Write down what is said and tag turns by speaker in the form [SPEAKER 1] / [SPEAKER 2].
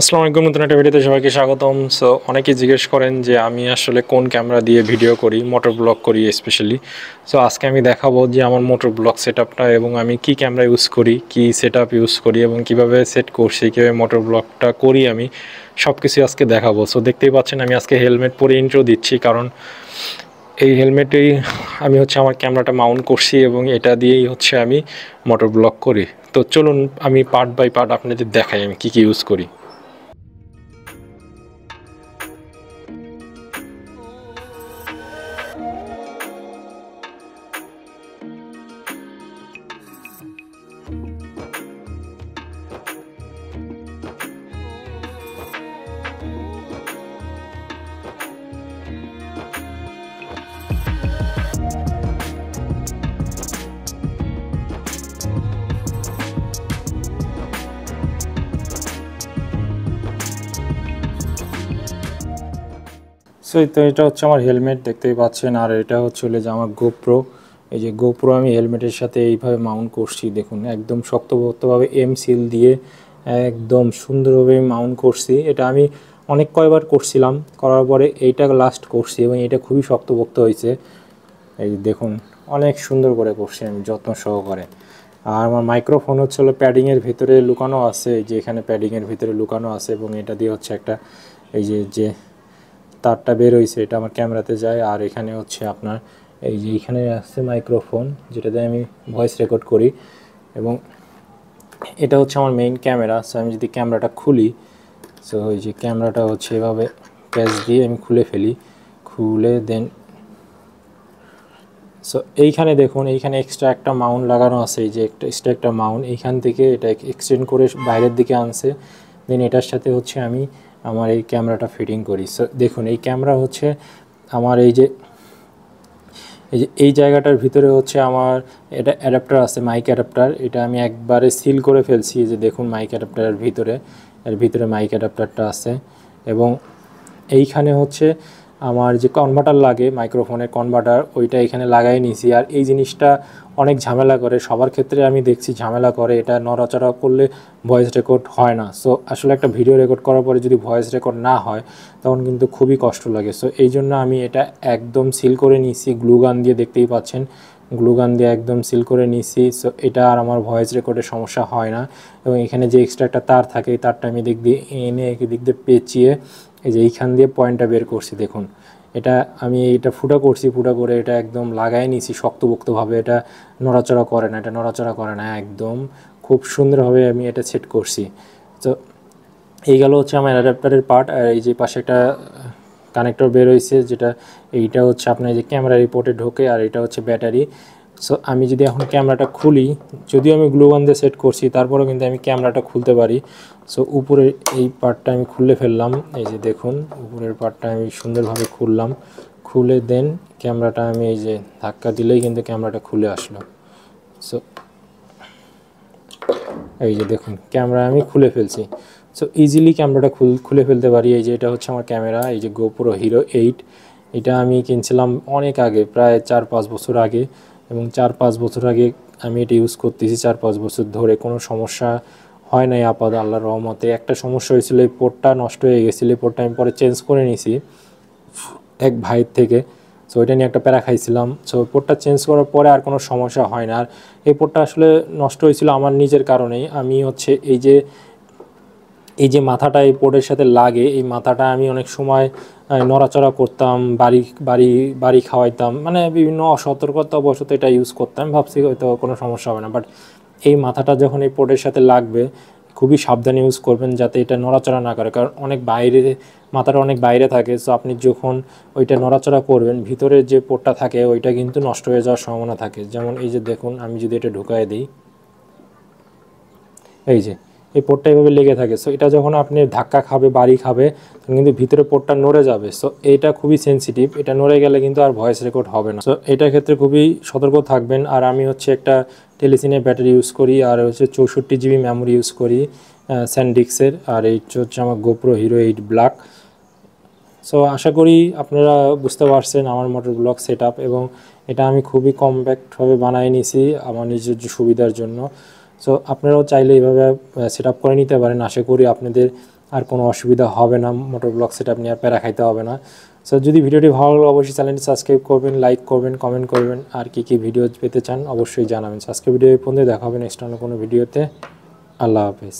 [SPEAKER 1] আসসালামু আলাইকুম, নতুন একটা ভিডিওতে সবাইকে স্বাগতম। সো অনেকেই জিজ্ঞেস করেন যে আমি আসলে কোন ক্যামেরা দিয়ে ভিডিও করি, মোটর ব্লগ করি স্পেশালি। সো আজকে আমি দেখাবো যে আমার মোটর ব্লগ সেটআপটা এবং আমি কি ক্যামেরা ইউজ করি, কি সেটআপ ইউজ করি এবং কিভাবে সেট করছি, কীভাবে মোটর ব্লগটা করি আমি সব কিছু আজকে দেখাবো। সো দেখতেই পাচ্ছেন আমি আজকে হেলমেট পরে ইন্ট্রো দিচ্ছি, কারণ এই হেলমেটেই আমি আমার ক্যামেরাটা মাউন্ট করছি এবং এটা দিয়েই আমি মোটর ব্লগ করি। তো চলুন আমি পার্ট বাই পার্ট আপনাদের দেখাই আমি কী কী ইউজ করি। সো তো এটা আমার হেলমেট দেখতেই পাচ্ছেন, আর এটা যে আমার গোপ্রো। এই যে গোপ্রো আমি হেলমেটের সাথে এইভাবে মাউন্ট করছি, দেখুন একদম শক্তপোক্তভাবে এম সিল দিয়ে একদম সুন্দরভাবে মাউন্ট করছি। এটা আমি অনেক কয়বার করছিলাম, করার পরে এইটা লাস্ট করছি এবং এটা খুবই শক্তপোক্ত হয়েছে। এই দেখুন অনেক সুন্দর করে করছি আমি যত্ন সহকারে। আর আমার মাইক্রোফোন হলো প্যাডিংয়ের ভিতরে লুকানো আছে, এই যে এখানে প্যাডিংয়ের ভিতরে লুকানো আছে এবং এটা দিয়ে একটা এই যে তারটা বের হয়েছে, এটা আমার ক্যামেরাতে যায়। আর এখানে আপনার এই যে এখানে আছে মাইক্রোফোন, যেটা দিয়ে আমি ভয়েস রেকর্ড করি এবং এটা আমার মেইন ক্যামেরা। সো আমি যদি ক্যামেরাটা খুলি, সো এই যে ক্যামেরাটা এভাবে প্যাচ দিয়ে আমি খুলে ফেলি, খুলে দেন সো এইখানে দেখুন এইখানে এক্সট্রা একটা মাউন্ট লাগানো আছে, এই যে এক্সট্রা একটা মাউন্ট এইখান থেকে এটা এক্সটেন্ড করে বাইরের দিকে আনছে। দেন এটার সাথে আমি আমার এই ক্যামেরাটা ফিটিং করি। সো দেখুন এই ক্যামেরা আমার এই যে এই জায়গাটার ভিতরে আমার এটা অ্যাডাপ্টার আছে, মাইক অ্যাডাপ্টার। এটা আমি একবারে সিল করে ফেলছি, এই যে দেখুন মাইক অ্যাডাপ্টারের ভিতরে মাইক অ্যাডাপ্টারটা আছে। এবং এইখানে আমার যে কনভার্টার লাগে, মাইক্রোফোনের কনভার্টার, ওইটা এখানে লাগাই নিয়েছি। আর এই জিনিসটা অনেক ঝামেলা করে, সবার ক্ষেত্রে আমি দেখছি ঝামেলা করে, এটা নড়াচড়া করলে ভয়েস রেকর্ড হয় না। সো আসলে একটা ভিডিও রেকর্ড করার পরে যদি ভয়েস রেকর্ড না হয় তখন কিন্তু খুবই কষ্ট লাগে। সো এই জন্য আমি এটা একদম সিল করে নিয়েছি গ্লুগান দিয়ে, দেখতেই পাচ্ছেন গ্লুগান দিয়ে একদম সিল করে নিয়েছি। সো এটা আর আমার ভয়েস রেকর্ডের সমস্যা হয় না। এবং এখানে যে এক্সট্রা একটা তার থাকে, এই তারটা আমি দিক দিয়ে এনে দিক দিয়ে পেঁচিয়ে এই যে এইখান দিয়ে পয়েন্টটা বের করছি। দেখুন এটা আমি এটা ফুটা করছি, ফুটা করে এটা একদম লাগাই নিয়েছি শক্তপোক্তভাবে। এটা নড়াচড়া করে না একদম খুব সুন্দরভাবে আমি এটা সেট করছি। তো এই গেল আমার অ্যাডাপ্টারের পার্ট। আর এই যে পাশে একটা কানেক্টর বের হয়েছে, যেটা এইটা আপনার যে ক্যামেরা রিপোর্টে ঢোকে, আর এটা ব্যাটারি। সো আমি যদি এখন ক্যামেরাটা খুলি, যদিও আমি গ্লুগান দিয়ে সেট করছি তারপরেও কিন্তু আমি ক্যামেরাটা খুলতে পারি। সো উপরের এই পার্টটা আমি খুলে ফেললাম, এই যে দেখুন উপরের পার্টটা আমি সুন্দরভাবে খুললাম, খুলে দেন ক্যামেরাটা আমি এই যে ধাক্কা দিলেই কিন্তু ক্যামেরাটা খুলে আসলো। সো এই যে দেখুন ক্যামেরা আমি খুলে ফেলছি। সো ইজিলি ক্যামেরাটা খুলে ফেলতে পারি। এই যে এটা আমার ক্যামেরা, এই যে গোপ্রো হিরো 8। এটা আমি কিনছিলাম অনেক আগে, প্রায় 4-5 বছর আগে, এবং 4-5 বছর আগে আমি এটা ইউজ করতেছি। 4-5 বছর ধরে কোনো সমস্যা হয় নাই আপাতত, আল্লাহর রহমতে। একটা সমস্যা হয়েছিল, এই পোর্টটা নষ্ট হয়ে গেছিলো, এই পোর্টটা আমি পরে চেঞ্জ করে নিয়েছি এক ভাইয়ের থেকে। সো এটা নিয়ে একটা প্যারা খাইছিলাম। সো পোর্টটা চেঞ্জ করার পরে আর কোনো সমস্যা হয় না। আর এই পোর্টটা আসলে নষ্ট হয়েছিল আমার নিজের কারণেই। আমি এই যে মাথাটা এই পোর্টের সাথে লাগে, এই মাথাটা আমি অনেক সময় নড়াচড়া করতাম, বাড়ি খাওয়াইতাম, মানে বিভিন্ন অসতর্কতাবশত এটা ইউজ করতাম, ভাবছি হয়তো কোনো সমস্যা হবে না। বাট এই মাথাটা যখন এই পোর্টের সাথে লাগবে, খুবই সাবধানে ইউজ করবেন যাতে এটা নড়াচড়া না করে, কারণ মাথাটা অনেক বাইরে থাকে। সো আপনি যখন ওইটা নড়াচড়া করবেন, ভিতরে যে পোর্টটা থাকে ওইটা কিন্তু নষ্ট হয়ে যাওয়ার সম্ভাবনা থাকে। যেমন এই যে দেখুন আমি যদি এটা ঢুকায় দিই, এই যে এই পোর্টটা এভাবে লেগে থাকে। সো এটা যখন আপনি ধাক্কা খাবে, বাড়ি খাবে, তখন কিন্তু ভিতরে পোর্টটা নড়ে যাবে। সো এটা খুবই সেন্সিটিভ, এটা নড়ে গেলে কিন্তু আর ভয়েস রেকর্ড হবে না। সো এটার ক্ষেত্রে খুবই সতর্ক থাকবেন। আর আমি একটা টেলিসিনের ব্যাটারি ইউজ করি, আর 64 জিবি মেমোরি ইউজ করি স্যানডিস্কের। আর এই আমার গোপ্রো হিরো 8 ব্ল্যাক। সো আশা করি আপনারা বুঝতে পারছেন আমার মোটর ব্লগ সেট আপ, এবং এটা আমি খুবই কম্প্যাক্টভাবে বানিয়ে নিয়েছি আমার নিজের সুবিধার জন্য। সো আপনারাও চাইলে এইভাবে সেট আপ করে নিতে পারেন। আশা করি আপনাদের আর কোনো অসুবিধা হবে না, মোটর ব্লক সেটআপ নিয়ে আর প্যারা খাইতে হবে না। সো যদি ভিডিওটি ভালো লাগে অবশ্যই চ্যানেলটি সাবস্ক্রাইব করবেন, লাইক করবেন, কমেন্ট করবেন, আর কী ভিডিও পেতে চান অবশ্যই জানাবেন। আজকে ভিডিও এই পর্যন্ত, দেখা হবে নেক্সট অন্য কোনো ভিডিওতে। আল্লাহ হাফেজ।